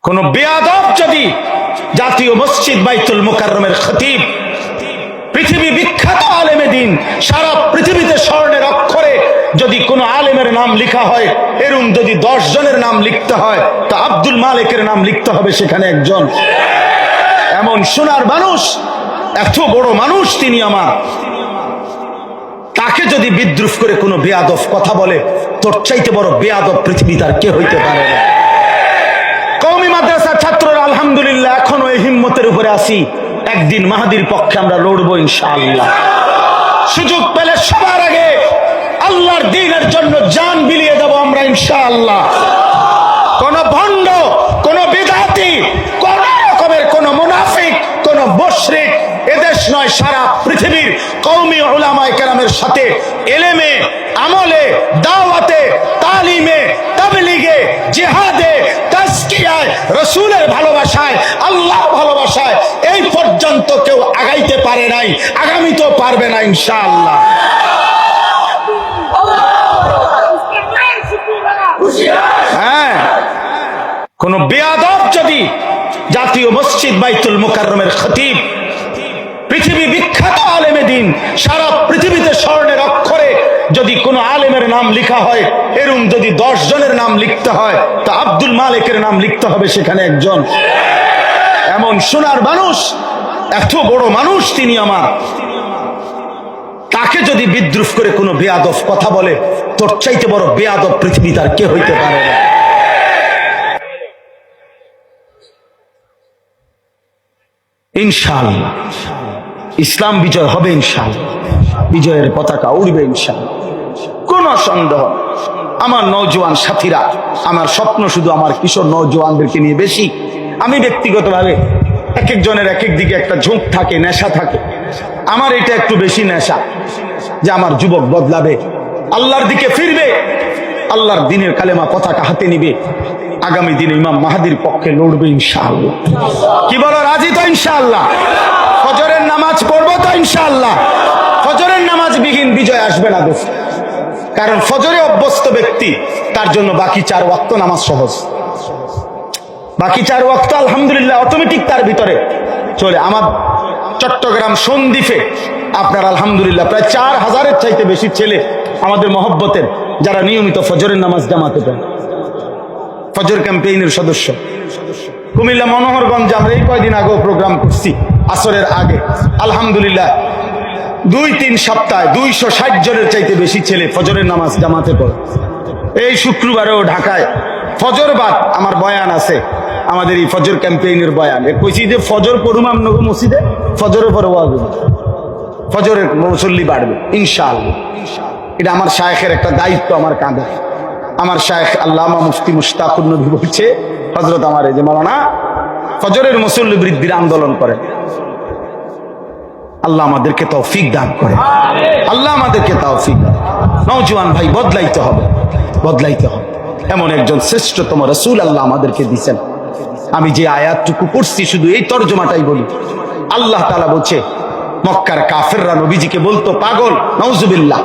কোন বেয়াদব যদি জাতীয় মসজিদ বাইতুল মুকাররমের খতিব, পৃথিবী বিখ্যাত আলেমে দিন, সারা পৃথিবীতে স্বর্ণের অক্ষরে যদি কোন আলেমের নাম লেখা হয়, এরকম যদি 10 জনের নাম লিখতে হয়, তা আব্দুল মালিকের নাম লিখতে হবে সেখানে একজন। এমন সোনার মানুষ, এত বড় মানুষ তিনি আমার, তাকে যদি বিদ্রুপ করে কোনো বেয়াদব কথা বলে, তোর চাইতে বড় বেয়াদব পৃথিবী তার কে হইতে পারে না। কওমি মাদ্রাসার ছাত্ররা আলহামদুলিল্লাহ এখনো এই হিম্মতের উপরে আছি, একদিন মাহাদির পক্ষে আমরা লড়বো ইনশাআল্লাহ। সুযোগ পেলে সবার আগে আল্লাহর দ্বীনের জন্য জান বিলিয়ে দেব আমরা ইনশাআল্লাহ। কোন ভণ্ড, কোন বিদআতি, কোন রকমের কোন মুনাফিক, কোন মুশরিক এদেশ নয় সারা পৃথিবীর কওমি উলামায়ে কেরামের সাথে ইলমে, আমলে, দাওয়াতে, তালিমে, তাবলীগে, জিহাদে, তাজকিয়ায়, রাসূলের ভালোবাসায়, আল্লাহর ভালোবাসায় এই পর্যন্ত কেউ আগাইতে পারে নাই, আগামীতেও পারবে না ইনশাআল্লাহ। হ্যাঁ, কোন বেয়াদব যদি জাতীয় মসজিদ বাইতুল মুকাররমের খতিব, পৃথিবী বিখ্যাত আলেমে দিন, সারা পৃথিবীতে স্বর্ণের অক্ষরে যদি কোন আলেমের নাম লেখা হয়, এরকম যদি 10 জনের নাম লিখতে হয়, তা আব্দুল মালিকের নাম লিখতে হবে সেখানে একজন। এমন সোনার মানুষ, এত বড় মানুষ তিনি আমার, তাকে যদি বিদ্রুপ করে কোনো বেয়াদব কথা বলে, তোর চাইতে বড় বেয়াদব পৃথিবী তার কে হইতে পারে না। ইনশাআল্লাহ ইসলাম বিজয় হবে ইনশাআল্লাহ, বিজয়ের পতাকা উড়বে ইনশাআল্লাহ, কোন সন্দেহ। আমার নওজোয়ান সাথীরা, আমার স্বপ্ন শুধু আমার কিশোর নওজোয়ানদেরকে নিয়ে বেশি। আমি ব্যক্তিগতভাবে এক একজনের এক এক দিকে একটা ঝোঁক থাকে, নেশা থাকে। আমার এটা একটু বেশি নেশা যে আমার যুবক বদলাবে, আল্লাহর দিকে ফিরবে, আল্লাহর দ্বীনের কালেমা পতাকা হাতে নিবে, আগামী দিনে ইমাম মাহাদির পক্ষে লড়বে ইনশাআল্লাহ। কি বলো, রাজি তো ইনশাআল্লাহ? ফজরের নামাজ পড়বো তো ইনশাআল্লাহ? ফজরের নামাজ বিহীন বিজয় আসবে না দোস্ত, কারণ ফজরে অভ্যস্ত ব্যক্তি তার জন্য বাকি 4 ওয়াক্ত নামাজ সহজ। বাকি 4 ওয়াক্ত আলহামদুলিল্লাহ অটোমেটিক তার ভিতরে চলে। আমার চট্টগ্রাম সন্দ্বীপে আপনার আলহামদুলিল্লাহ প্রায় 4000-এর চাইতে বেশি ছেলে আমাদের মহব্বতের, যারা নিয়মিত ফজরের নামাজ জামাতে পায়, ফজর ক্যাম্পেইনের সদস্য। কুমিল্লা মনোহরগঞ্জ আমরা এই কয়দিন আগেও প্রোগ্রাম করছি আসরের আগে, আলহামদুলিল্লাহ 2-3 সপ্তাহে 260 জনের চাইতে বেশি ছেলে ফজরের নামাজ জামাতে পড়ে। এই শুক্রবারেও ঢাকায় ফজরবাদ আমার বয়ান আছে, আমাদের এই ফজর ক্যাম্পেইনের বয়ান। কইছি যে ফজর পড়ুম আমনগো মসজিদে, ফজরের পরে ওয়াজ হবে, ফজরের মুসল্লি বাড়বে ইনশাআল্লাহ। এটা আমার শায়েখের একটা দায়িত্ব আমার কাঁধে। আমার শায়েখ আল্লামা মুফতি মুশতাকুর নবী বলছে, হযরত আমার এই যে মাওলানা ফজরের মুসল্লি বৃদ্ধির আন্দোলন করেন। আল্লাহ আমাদেরকে তৌফিক দান করে, আল্লাহ আমাদেরকে তৌফিক দান। নওজোয়ান ভাই, বদলাইতে হবে, বদলাইতে হবে। এমন একজন শ্রেষ্ঠতম রাসূল আল্লাহ আমাদেরকে দিয়েছেন। আমি যে আয়াতটুকু পড়ছি শুধু এই তরজমাটাই বলি। আল্লাহ তাআলা বলছে, মক্কার কাফেররা নবীজিকে বলতো পাগল, নাউজুবিল্লাহ।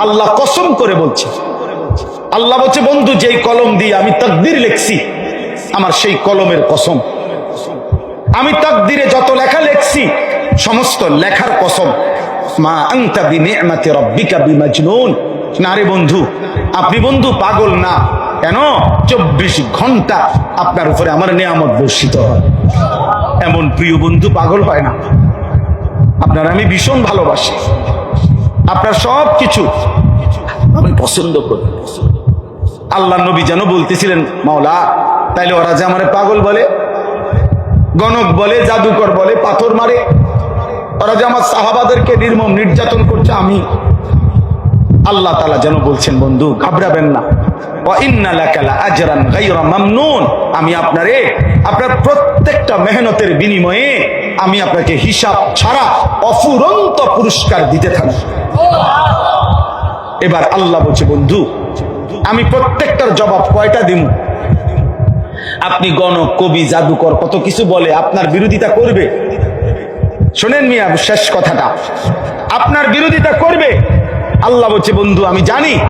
আল্লাহ কসম করে বলছে, আল্লাহ বলছে, বন্ধু যেই কলম দিয়ে আমি তাকদীর লিখছি, আমার সেই কলমের কসম, আমি তাকদীরে যত লেখা লিখছি সমস্ত লেখার কসম, মা আনতা বিনিআমাতি রাব্বিকা বিমাজনুন। না রে বন্ধু, আপনি বন্ধু পাগল না। কেন? 24 ঘন্টা আপনার উপরে আমার নিয়ামত বর্ষিত হয়। এমন প্রিয় বন্ধু পাগল হয় না। আপনার আমি ভীষণ ভালোবাসি, আপনার সব কিছু আমি পছন্দ করি। আল্লাহ নবী যেন বলতেছিলেন, মাওলা তাইলে ওরা যে আমারে পাগল বলে, গণক বলে, জাদুকর বলে, পাথর মারে, ওরা যে আমার সাহাবাদেরকে নির্মম নির্যাতন করছে, আমি আল্লাহ তাআলা যেন বলছেন, বন্ধু ঘাবড়াবেন না, ওয়া ইন্না লাকা লাআজরান গায়রা মামনুন। আমি আপনার প্রত্যেকটা মেহনতের বিনিময়ে আমি আপনাকে হিসাব ছাড়া অফুরন্ত পুরস্কার দিতে থাকি। এবার আল্লাহ বলছে, বন্ধু আমি প্রত্যেকটার জবাব কয়টা দিব? আপনি গণক, কবি, জাদুকর কত কিছু বলে, আপনার বিরোধিতা করবে। শোনেন মিয়া, শেষ কথাটা, আপনার বিরোধিতা করবে। আল্লাহ বলছে, বন্ধু আমি জানি